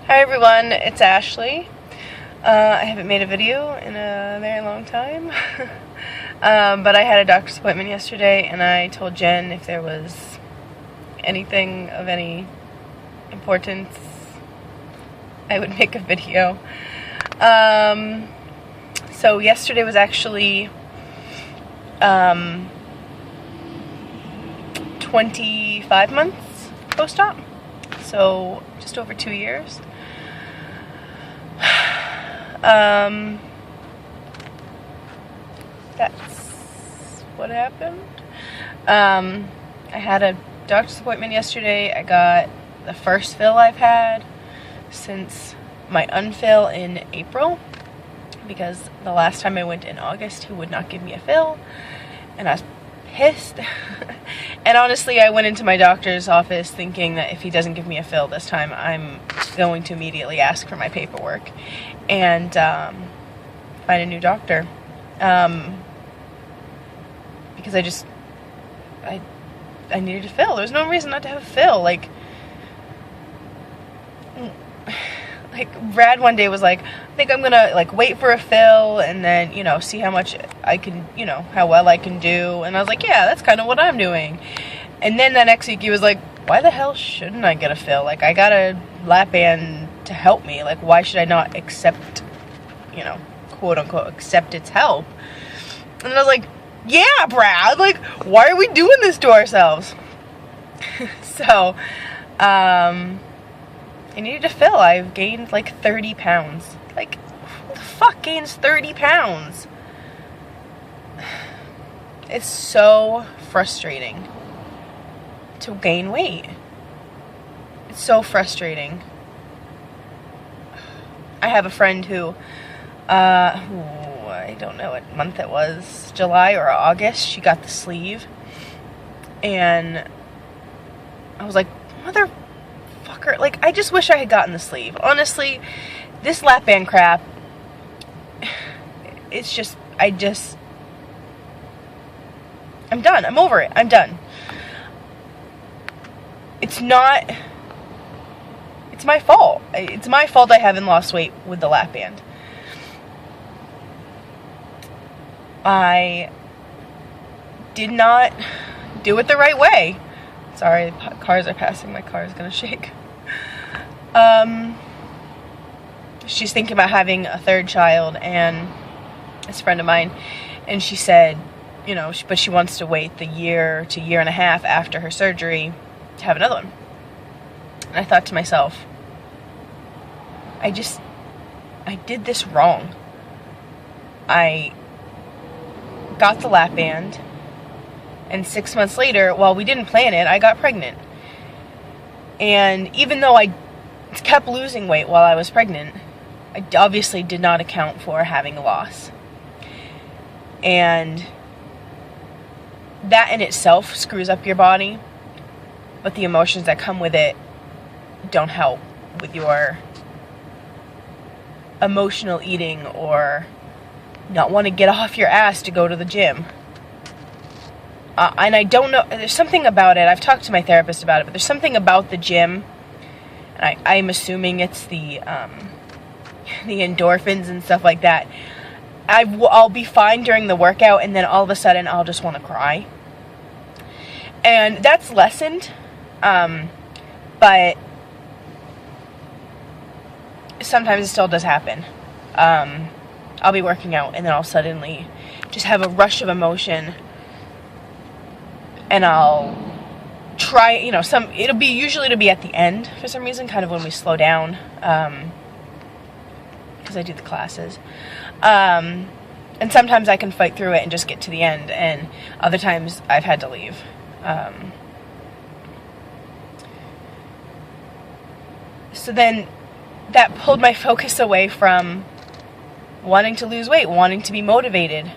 Hi everyone, it's Ashley. I haven't made a video in a very long time, but I had a doctor's appointment yesterday and I told Jen if there was anything of any importance, I would make a video. So yesterday was actually 25 months post-op, so just over 2 years. That's what happened. I had a doctor's appointment yesterday. I got the first fill I've had since my unfill in April, because the last time I went in August he would not give me a fill and I was pissed. And honestly, I went into my doctor's office thinking that if he doesn't give me a fill this time, I'm going to immediately ask for my paperwork and find a new doctor, because I needed a fill. There's no reason not to have a fill. Like Brad one day was like, I think I'm gonna wait for a fill and then, see how much I can, how well I can do. And I was like, yeah, that's kind of what I'm doing. And then the next week he was like, why the hell shouldn't I get a fill? Like, I got a lapband to help me. Like, why should I not accept, quote unquote, accept its help? And I was like, yeah, Brad, like, why are we doing this to ourselves? So, I needed a fill. I've gained like 30 pounds. Like, who the fuck gains 30 pounds? It's so frustrating to gain weight. It's so frustrating. I have a friend who, I don't know what month it was, July or August, she got the sleeve. And I was like, motherfucker, like, I just wish I had gotten the sleeve. Honestly, this lapband crap, it's just, I'm done. I'm over it. I'm done. It's my fault. It's my fault I haven't lost weight with the lapband. I did not do it the right way. Sorry, cars are passing. My car is gonna shake. She's thinking about having a third child, and it's a friend of mine, and she said, but she wants to wait the year to year and a half after her surgery to have another one. And I thought to myself, I did this wrong. I got the lapband, and 6 months later, well, we didn't plan it, I got pregnant. And even though I kept losing weight while I was pregnant, I obviously did not account for having a loss. And that in itself screws up your body, but the emotions that come with it don't help with your emotional eating or not want to get off your ass to go to the gym. And I don't know, there's something about it, I've talked to my therapist about it, but there's something about the gym, and I'm assuming it's the endorphins and stuff like that. I'll be fine during the workout, and then all of a sudden I'll just want to cry. And that's lessened, but sometimes it still does happen. I'll be working out, and then I'll suddenly just have a rush of emotion, and I'll try, it'll be at the end for some reason, kind of when we slow down, because I do the classes. And sometimes I can fight through it and just get to the end, and other times I've had to leave. So then that pulled my focus away from wanting to lose weight, wanting to be motivated.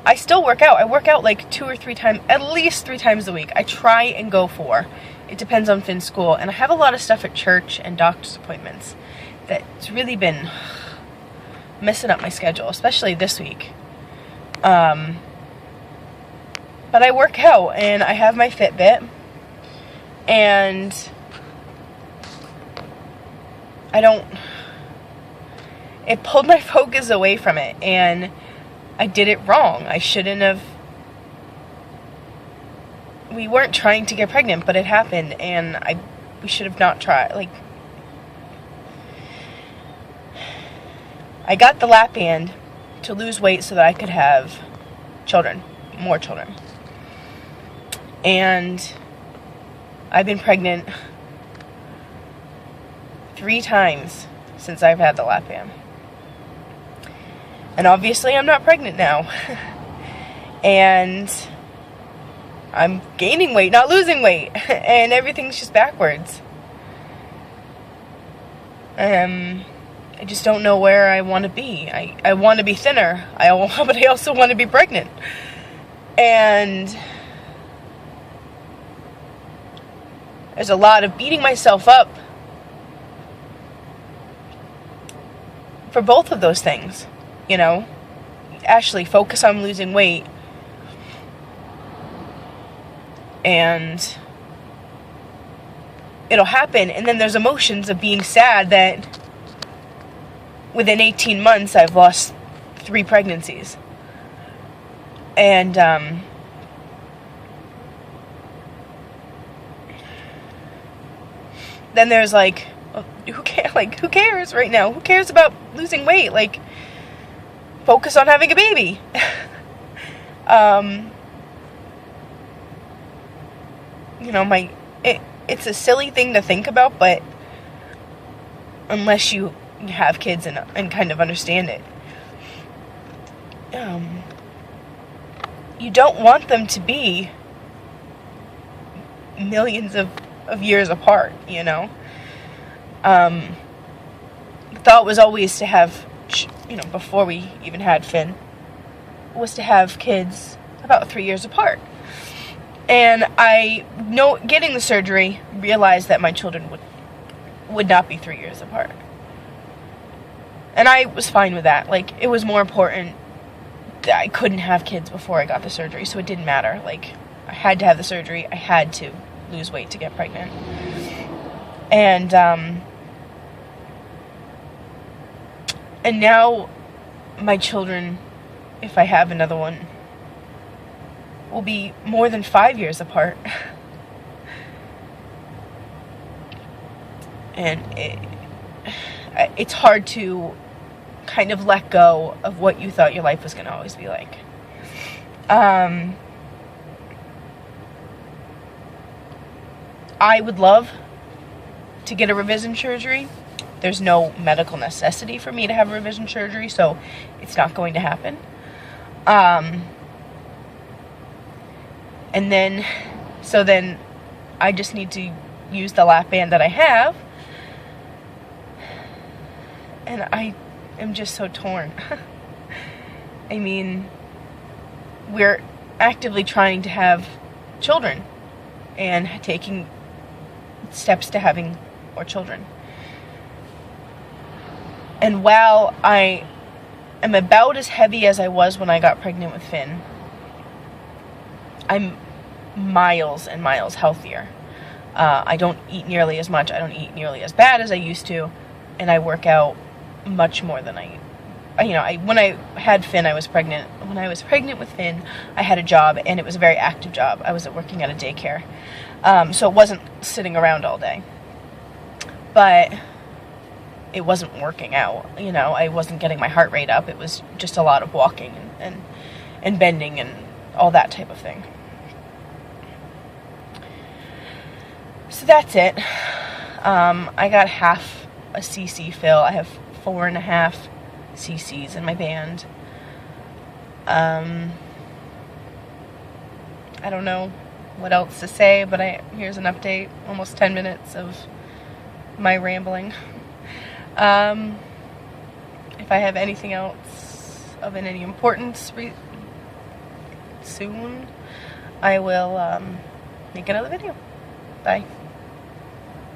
I still work out. I work out like 2 or 3 times, at least 3 times a week. I try and go 4. It depends on Finn's school. And I have a lot of stuff at church and doctor's appointments that's really been messing up my schedule, especially this week. But I work out, and I have my Fitbit, and it pulled my focus away from it, and I did it wrong. I shouldn't have. We weren't trying to get pregnant, but it happened, and we should have not tried. Like, I got the lapband to lose weight so that I could have children, more children. And I've been pregnant 3 times since I've had the lapband. And obviously I'm not pregnant now. And I'm gaining weight, not losing weight. And everything's just backwards. I just don't know where I want to be. I want to be thinner. But I also want to be pregnant. And there's a lot of beating myself up for both of those things, you know. Ashley, focus on losing weight. And it'll happen. And then there's emotions of being sad that within 18 months I've lost 3 pregnancies. And then there's like, who cares right now? Who cares about losing weight? Like, focus on having a baby. You know, it's a silly thing to think about, but unless you have kids and kind of understand it, you don't want them to be millions of years apart, you know. The thought was always to have, you know, before we even had Finn, was to have kids about 3 years apart. And I know, getting the surgery, realized that my children would not be 3 years apart. And I was fine with that. Like, it was more important that I couldn't have kids before I got the surgery, so it didn't matter. Like, I had to have the surgery. I had to lose weight to get pregnant. And now my children, if I have another one, will be more than 5 years apart. And it's hard to kind of let go of what you thought your life was going to always be like. I would love to get a revision surgery. There's no medical necessity for me to have a revision surgery, so it's not going to happen. And then I just need to use the lapband that I have. And I am just so torn. I mean, we're actively trying to have children and taking steps to having more children. And while I am about as heavy as I was when I got pregnant with Finn, I'm miles and miles healthier. I don't eat nearly as much. I don't eat nearly as bad as I used to. And I work out much more than when I had Finn, I was pregnant. When I was pregnant with Finn, I had a job, and it was a very active job. I was working at a daycare. So it wasn't sitting around all day. But it wasn't working out. You know, I wasn't getting my heart rate up. It was just a lot of walking and bending and all that type of thing. So that's it. I got half a cc fill. I have 4.5 cc's in my band. I don't know what else to say, but here's an update. Almost 10 minutes of my rambling. If I have anything else of any importance soon, I will make another video. Bye.